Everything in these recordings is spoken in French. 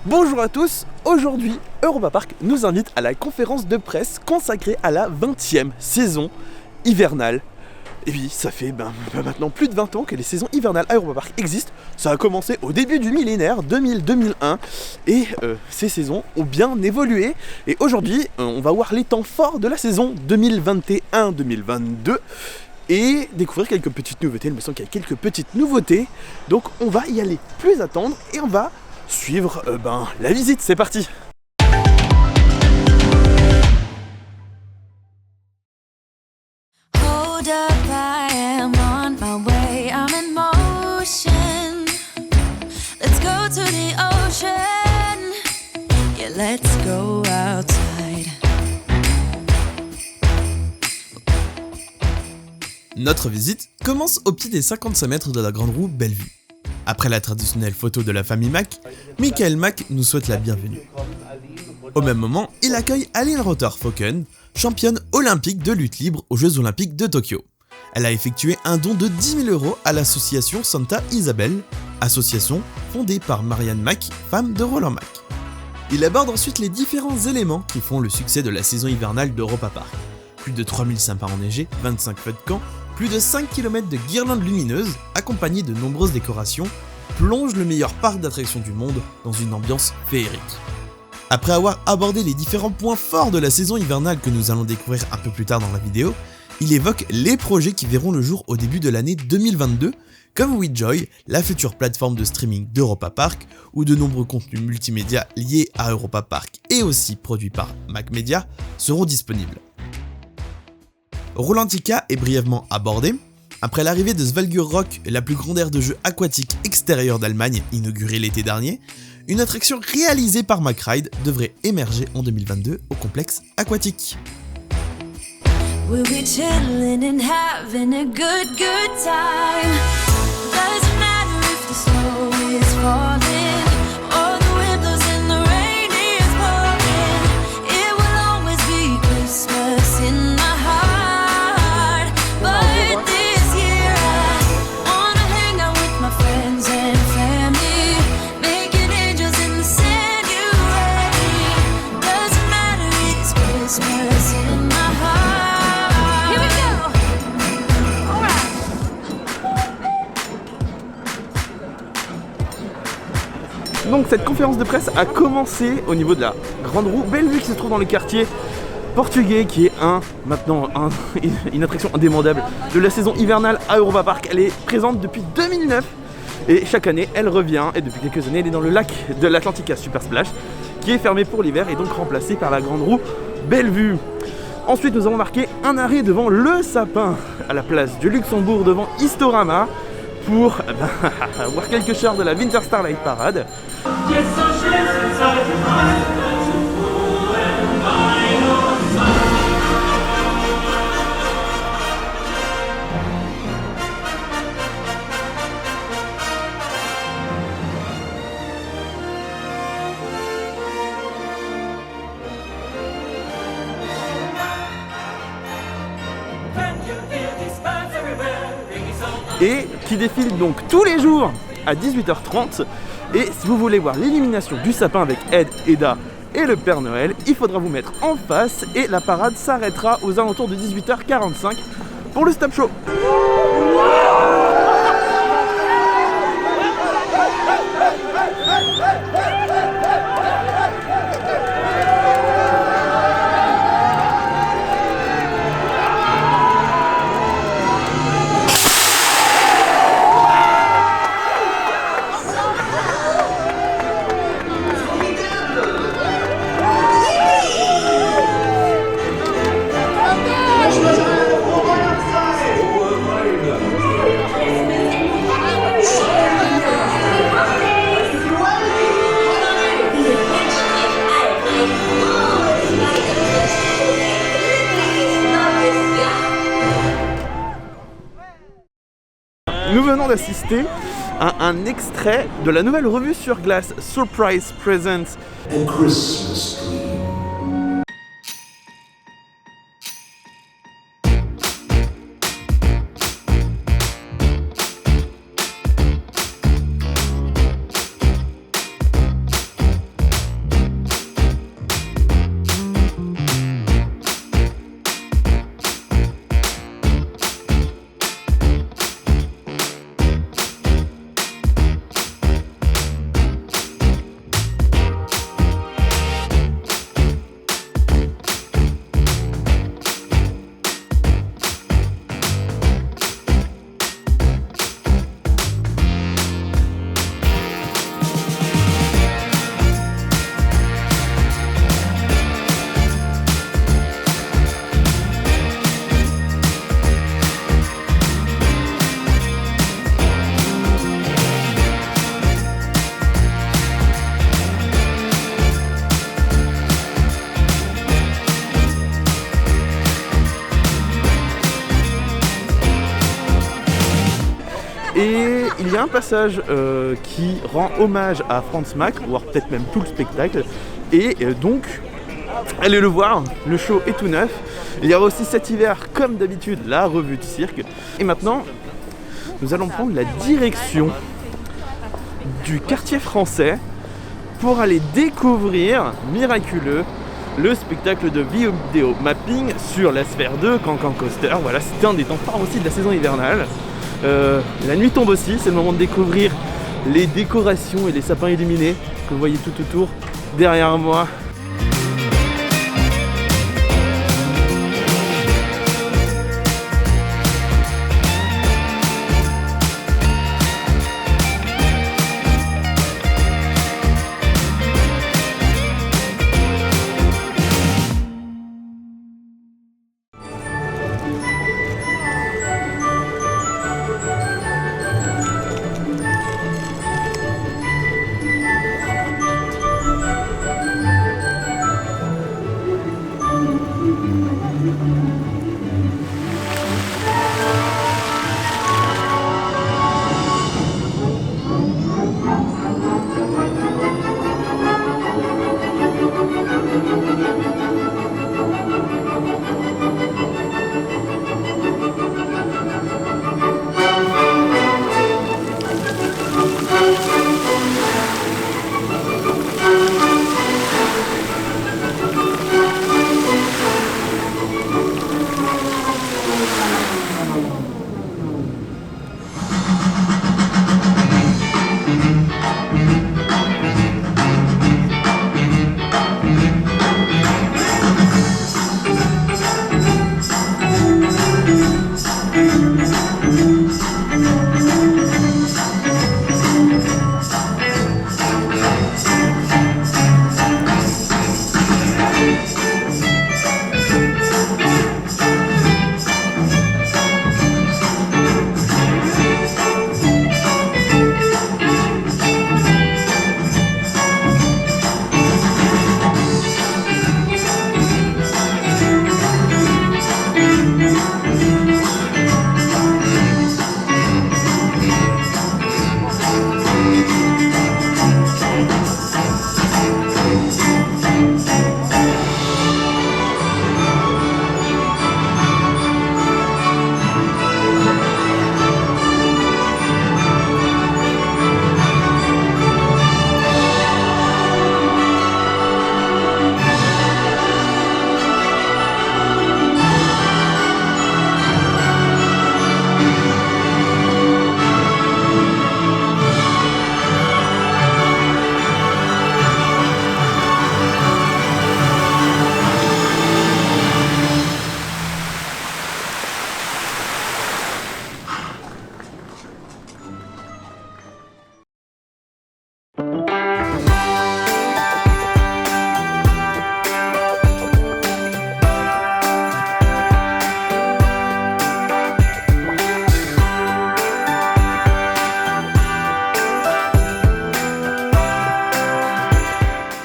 Bonjour à tous, aujourd'hui Europa Park nous invite à la conférence de presse consacrée à la 20e saison hivernale. Et oui, ça fait maintenant plus de 20 ans que les saisons hivernales à Europa Park existent. Ça a commencé au début du millénaire 2000-2001 et ces saisons ont bien évolué. Et aujourd'hui, on va voir les temps forts de la saison 2021-2022 et découvrir quelques petites nouveautés. Il me semble qu'il y a quelques petites nouveautés, donc on va y aller plus attendre et on va suivre la visite. C'est parti. Hold up, I am on my way, I'm in motion. Let's go to the ocean. Yeah, let's go outside. Notre visite commence au pied des 55 mètres de la grande roue Bellevue. Après la traditionnelle photo de la famille Mack, Michael Mack nous souhaite la bienvenue. Au même moment, il accueille Aline Rother-Fauken, championne olympique de lutte libre aux Jeux Olympiques de Tokyo. Elle a effectué un don de 10 000 € à l'association Santa Isabel, association fondée par Marianne Mack, femme de Roland Mack. Il aborde ensuite les différents éléments qui font le succès de la saison hivernale d'Europa Park. Plus de 3000 sapins enneigés, 25 feux de camp, plus de 5 km de guirlandes lumineuses, accompagnées de nombreuses décorations, plongent le meilleur parc d'attractions du monde dans une ambiance féerique. Après avoir abordé les différents points forts de la saison hivernale que nous allons découvrir un peu plus tard dans la vidéo, il évoque les projets qui verront le jour au début de l'année 2022, comme WeJoy, la future plateforme de streaming d'Europa Park, où de nombreux contenus multimédia liés à Europa Park et aussi produits par Mack Media seront disponibles. Rolantica est brièvement abordé. Après l'arrivée de Svalgur Rock, la plus grande aire de jeu aquatique extérieure d'Allemagne, inaugurée l'été dernier, une attraction réalisée par Mack Ride devrait émerger en 2022 au complexe aquatique. We'll be chillin' and having a good time. Doesn't matter if the snow is falling or the wind blows and the rain is pouring. It will always be Christmas in my heart. But this year I wanna hang out with my friends and family, making angels in the sand. You ready? Doesn't matter, it's Christmas in my heart. Here we go. All right. Donc cette conférence de presse a commencé au niveau de la grande roue Bellevue qui se trouve dans le quartier portugais, qui est une attraction indémodable de la saison hivernale à Europa Park. Elle est présente depuis 2009 et chaque année elle revient, et depuis quelques années elle est dans le lac de l'Atlantica Super Splash qui est fermé pour l'hiver et donc remplacé par la grande roue Bellevue. Ensuite nous avons marqué un arrêt devant le sapin à la place du Luxembourg devant Historama pour voir quelques chars de la Winter Starlight Parade. Et qui défile donc tous les jours à 18h30. Et si vous voulez voir l'illumination du sapin avec Ed, Eda et le Père Noël, il faudra vous mettre en face et la parade s'arrêtera aux alentours de 18h45 pour le stop show. Nous venons d'assister à un extrait de la nouvelle revue sur glace Surprise Presents. A Christmas tree. Et il y a un passage qui rend hommage à Franz Mack, voire peut-être même tout le spectacle. Et donc, allez le voir, le show est tout neuf. Il y aura aussi cet hiver, comme d'habitude, la revue de cirque. Et maintenant, nous allons prendre la direction du quartier français pour aller découvrir, miraculeux, le spectacle de vidéo mapping sur la Sphère 2 Cancan Coaster. Voilà, c'était un des temps forts aussi de la saison hivernale. La nuit tombe aussi, c'est le moment de découvrir les décorations et les sapins illuminés que vous voyez tout autour derrière moi.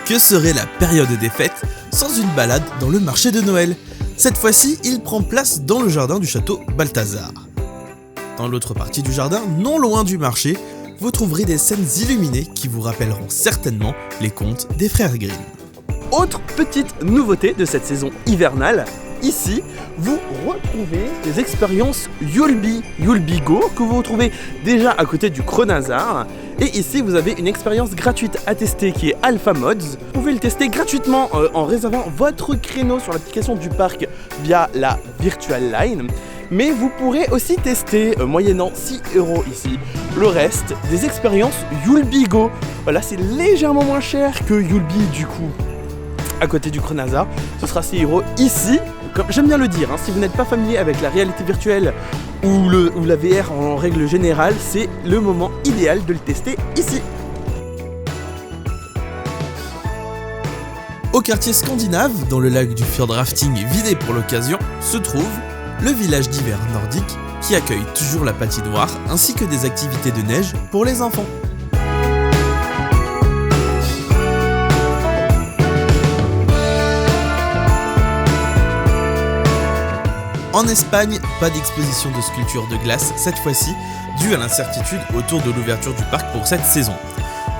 Que serait la période des fêtes sans une balade dans le marché de Noël? Cette fois-ci, il prend place dans le jardin du château Balthazar. Dans l'autre partie du jardin, non loin du marché, vous trouverez des scènes illuminées qui vous rappelleront certainement les contes des frères Grimm. Autre petite nouveauté de cette saison hivernale, ici, vous retrouvez les expériences Yulby Go que vous retrouvez déjà à côté du Cronazar. Et ici, vous avez une expérience gratuite à tester qui est Alpha Mods. Vous pouvez le tester gratuitement en réservant votre créneau sur l'application du parc via la Virtual Line. Mais vous pourrez aussi tester, moyennant 6 € ici, le reste des expériences Yulby Go. Voilà, c'est légèrement moins cher que Yulby du coup. À côté du Cronazar, ce sera 6 € ici. Comme j'aime bien le dire, si vous n'êtes pas familier avec la réalité virtuelle ou la VR en règle générale, c'est le moment idéal de le tester ici. Au quartier scandinave, dans le lac du Fjordrafting vidé pour l'occasion, se trouve le village d'hiver nordique qui accueille toujours la patinoire ainsi que des activités de neige pour les enfants. En Espagne, pas d'exposition de sculptures de glace cette fois-ci, due à l'incertitude autour de l'ouverture du parc pour cette saison.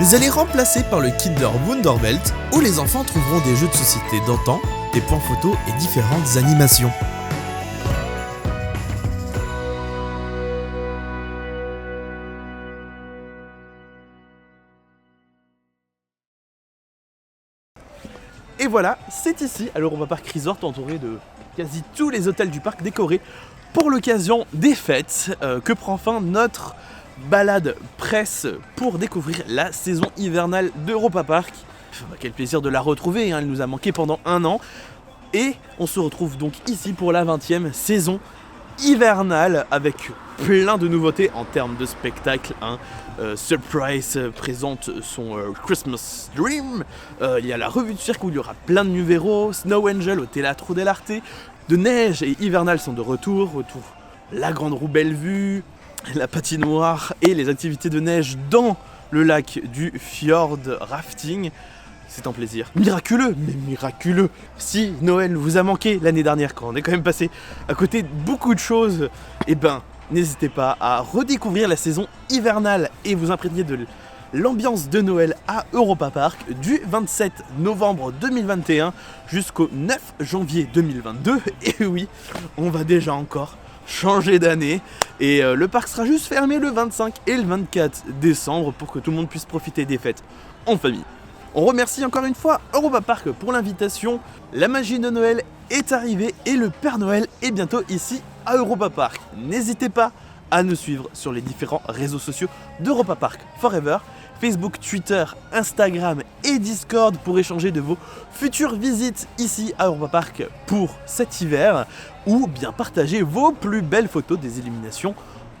Mais elle est remplacée par le Kinder Wunderwelt, où les enfants trouveront des jeux de société d'antan, des points photos et différentes animations. Et voilà, c'est ici, à l'Europa Park Resort, entouré de quasi tous les hôtels du parc décorés pour l'occasion des fêtes, que prend fin notre balade presse pour découvrir la saison hivernale d'Europa Park. Quel plaisir de la retrouver, hein, elle nous a manqué pendant 1 an. Et on se retrouve donc ici pour la 20e saison hivernale avec plein de nouveautés en termes de spectacle. Hein. Surprise présente son Christmas Dream. Il y a la revue de cirque où il y aura plein de numéros. Snow Angel au Teatro dell'Arte. De neige et hivernal sont de retour. La grande roue Bellevue, la patinoire et les activités de neige dans le lac du Fjord Rafting. C'est un plaisir miraculeux, mais miraculeux. Si Noël vous a manqué l'année dernière, quand on est quand même passé à côté de beaucoup de choses, eh ben, n'hésitez pas à redécouvrir la saison hivernale et vous imprégner de l'ambiance de Noël à Europa Park du 27 novembre 2021 jusqu'au 9 janvier 2022. Et oui, on va déjà encore changer d'année et le parc sera juste fermé le 25 et le 24 décembre pour que tout le monde puisse profiter des fêtes en famille. On remercie encore une fois Europa Park pour l'invitation. La magie de Noël est arrivée et le Père Noël est bientôt ici à Europa Park. N'hésitez pas à nous suivre sur les différents réseaux sociaux d'Europa Park Forever, Facebook, Twitter, Instagram et Discord pour échanger de vos futures visites ici à Europa Park pour cet hiver ou bien partager vos plus belles photos des illuminations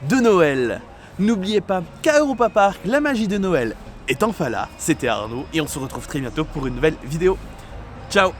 de Noël. N'oubliez pas qu'à Europa Park, la magie de Noël est enfin là. C'était Arnaud et on se retrouve très bientôt pour une nouvelle vidéo. Ciao!